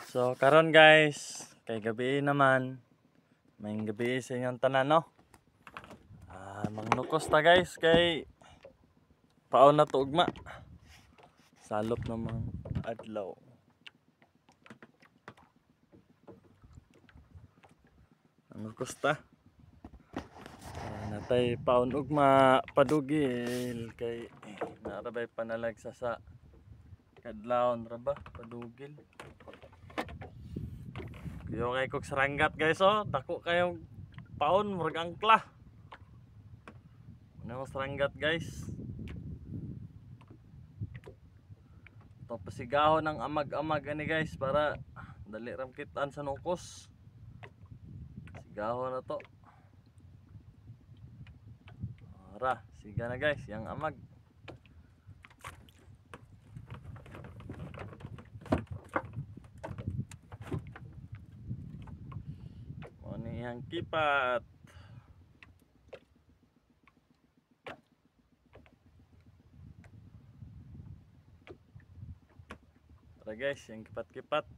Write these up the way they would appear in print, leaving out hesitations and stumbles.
So karon guys, kay gabi naman, may gabi sa inyong tanan no. Mangnukos ta guys kay paon na to ugma. Salop namang adlaw. Mangnukos ta. Natay paon ugma padugil kay narabay panalagsa sa kadlawon ra ba padugil. Yo kay kog saranggat guys oh, dako kayong paon murag angkla. Ano saranggat guys? Ito pasigahon ng amag-amag ani guys para dali ram kitaan sa nukos. Sigahon na to. Ara, siga na guys, yang amag. Ini yang kipat. Tara guys, yang kipat-kipat.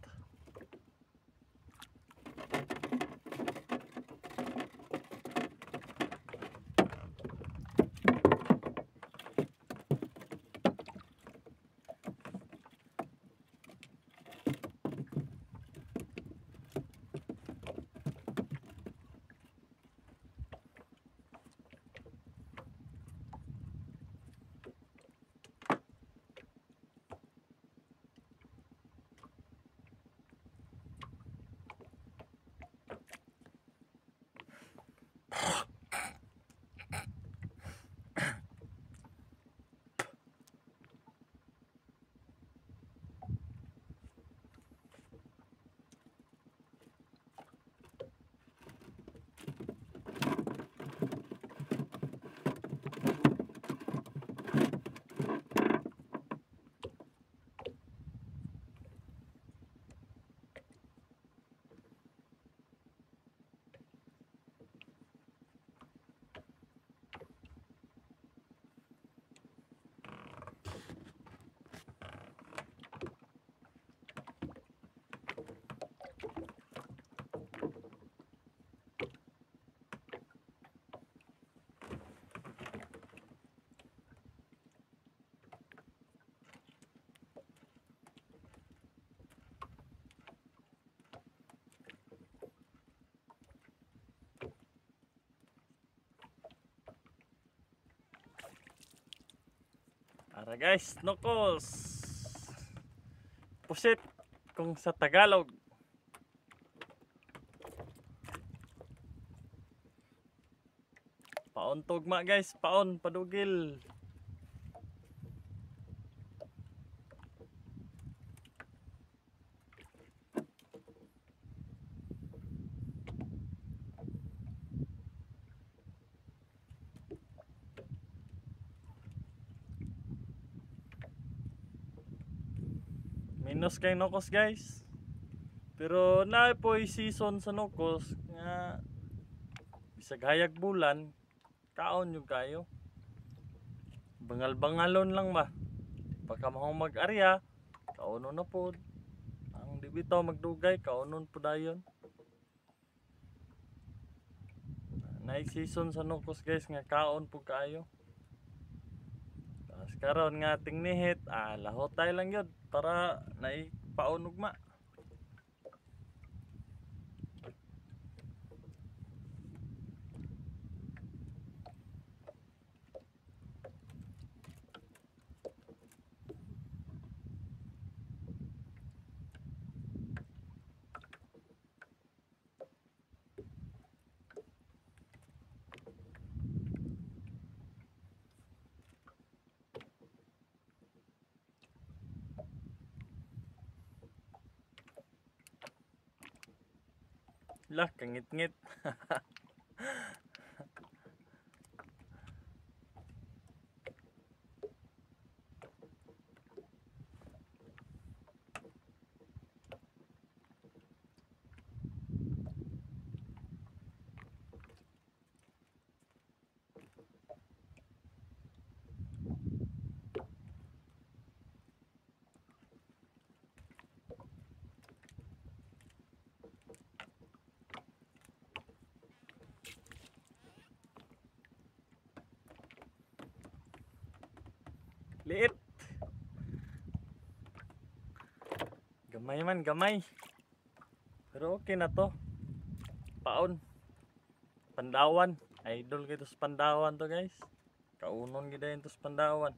Ara guys, nukos. Pusit kung sa Tagalog. Paon tugma guys, paon padugil. Minus kay nukos guys. Pero na po season sa nukos nga bisag hayag bulan kaon yung kayo. Bangal-bangalon lang ba? Baka mahong mag-arya, kaonon na po. Ang di bitaw magdugay, kaonon po dayon. Na-season sa nukos guys nga kaon po kayo. Tapos karon nga tingnihit, lahotay lang yun para naipaon ugma. Lah, kangit-ngit. Liit. Gamay man, gamay. Pero okay na to. Paon. Pandawan. Idol kito sa Pandawan to guys. Kaunon gid to sa Pandawan.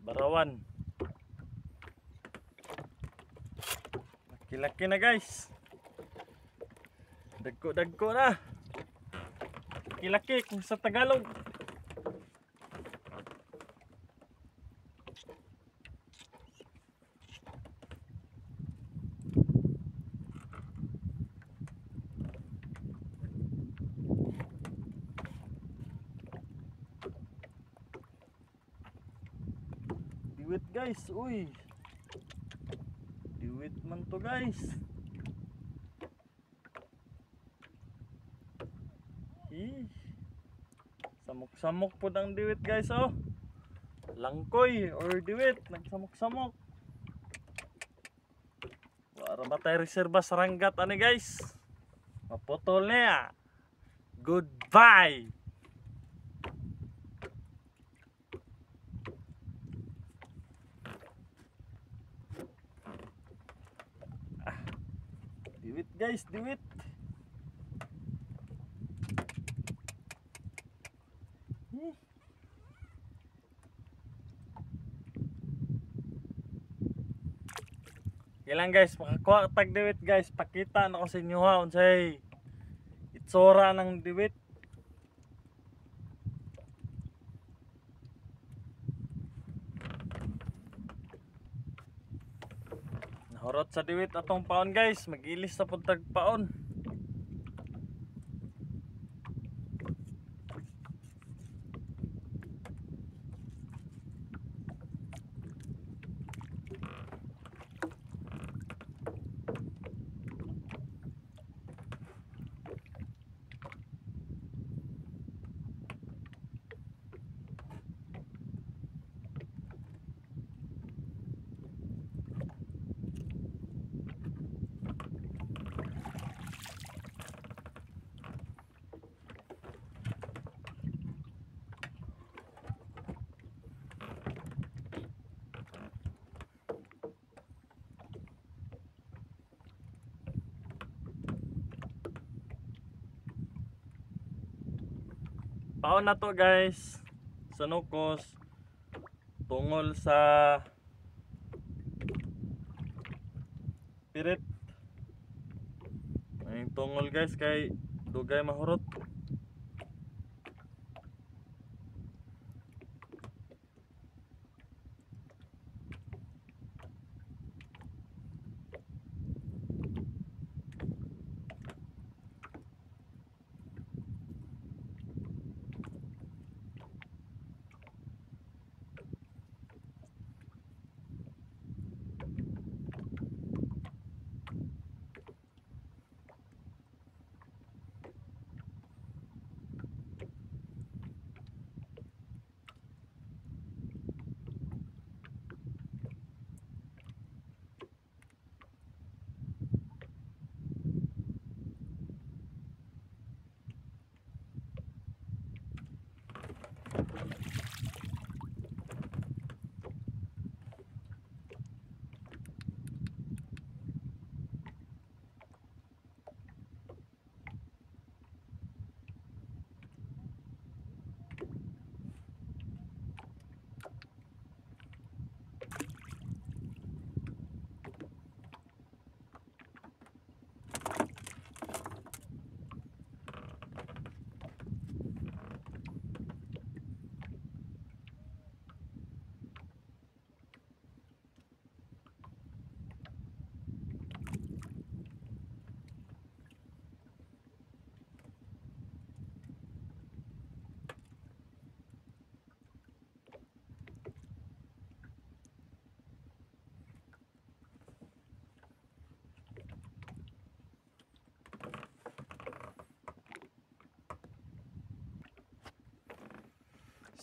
Barawan. Laki-laki na guys. Dagko na. Laki-laki kung sa Tagalog. Diwit guys, uy. Diwit man to guys. Samok-samok po ang diwit guys oh. Langkoy or diwit, nagsamok-samok. Para ba tayo reserba sa ranggat ani guys? Maputol niya. Goodbye. Diwit guys, diwit. Kailan guys, makakuha tag diwit guys, pakita na ko sa inyo ha unsay itsura ng diwit. Nahurot sa diwit atong paon guys, mag-ilis na pud tag paon. Paon na to guys sa Nukos tungol sa pirit. Ay tungol guys kay dugay mahurot.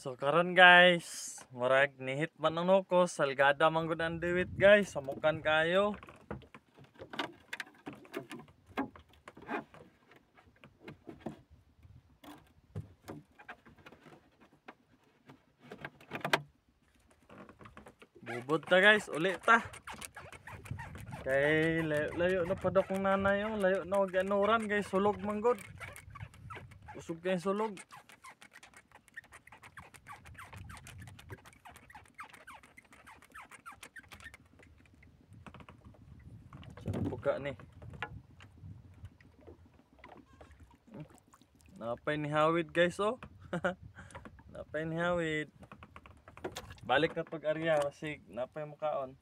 So karon guys, murag nihit man ang nukos, salgada man gud ang diwit guys, samukan kayo. Bubod ta guys, uli ta. Kay layo na pa daw kong nanay yung layo na wag anuran guys, sulog man gud. Usog kay sulog. Saan buka ni? Napay ni Hawid guys oh. Napay ni Hawid. Balik na pag-arya kasi napay mukaon.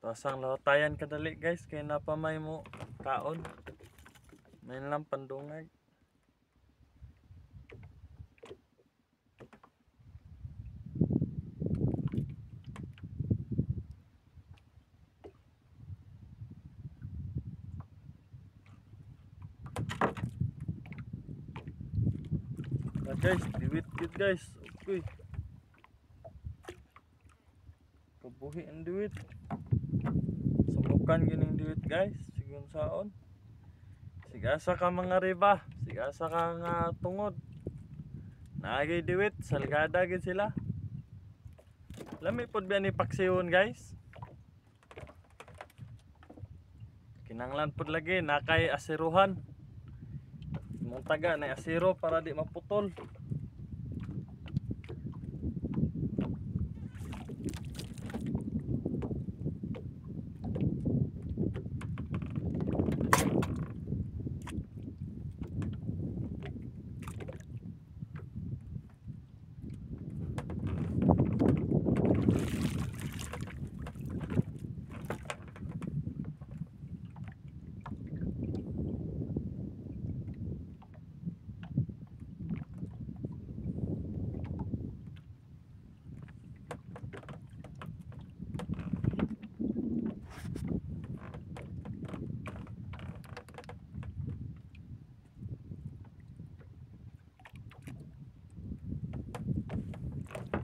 Pasang lawatayan kadali guys, kay napamay mo kaon. May lang pandungag. Guys, diwit gid guys. Okay. Kabuhi ang diwit. Sumukan gining diwit guys, sigon saon. Sigasa ka mga riba, sigasa ka nga tungod. Naagay diwit, salgada gid sila. Lami pod biya ni paksiyon guys. Kinanglan pod lagi nakay asiruhan. Mong taga na asiro para di maputol.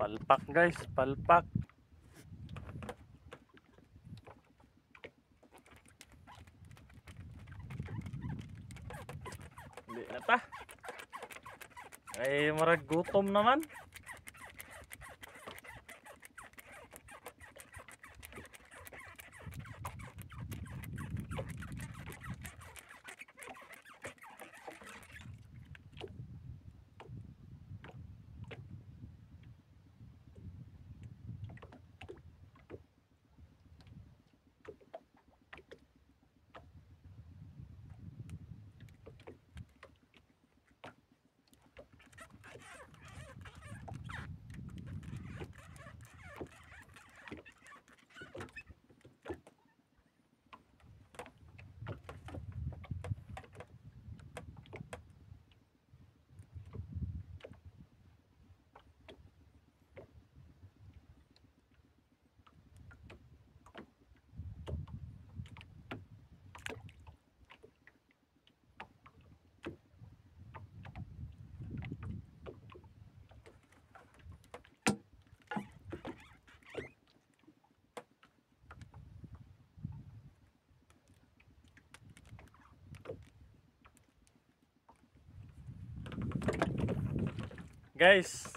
Palpak guys, palpak. Hindi na ta. Ay marag gutom naman. Guys,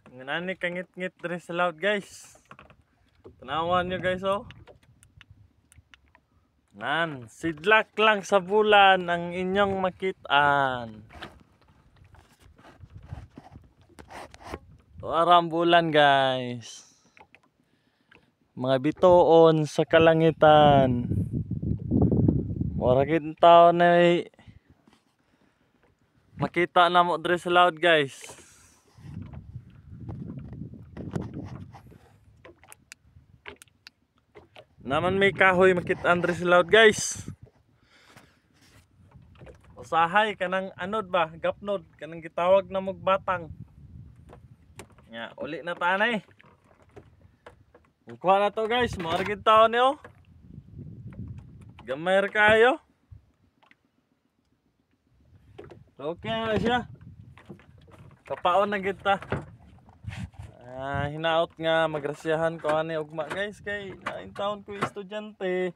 nganani kangit-ngit diri sa laut guys. Tanawan nyo guys oh. Nan, sidlak lang sa bulan ang inyong makitaan. Tuarang bulan guys. Mga bituon sa kalangitan. Murag tao na makita na mo dre sa loud guys. Naman may kahoy makita dre sa loud guys. Usahay kanang anod ba, gapnod kanang gitawag na mugbatang. Nga, uli na tanay. Kuha na to guys, mo gid taon niyo. Gamay ra kayo. Okay na siya. Kapaon na gid ta. Hinaot nga magrasyahan ko ani ugma guys kay nain taon ko estudyante.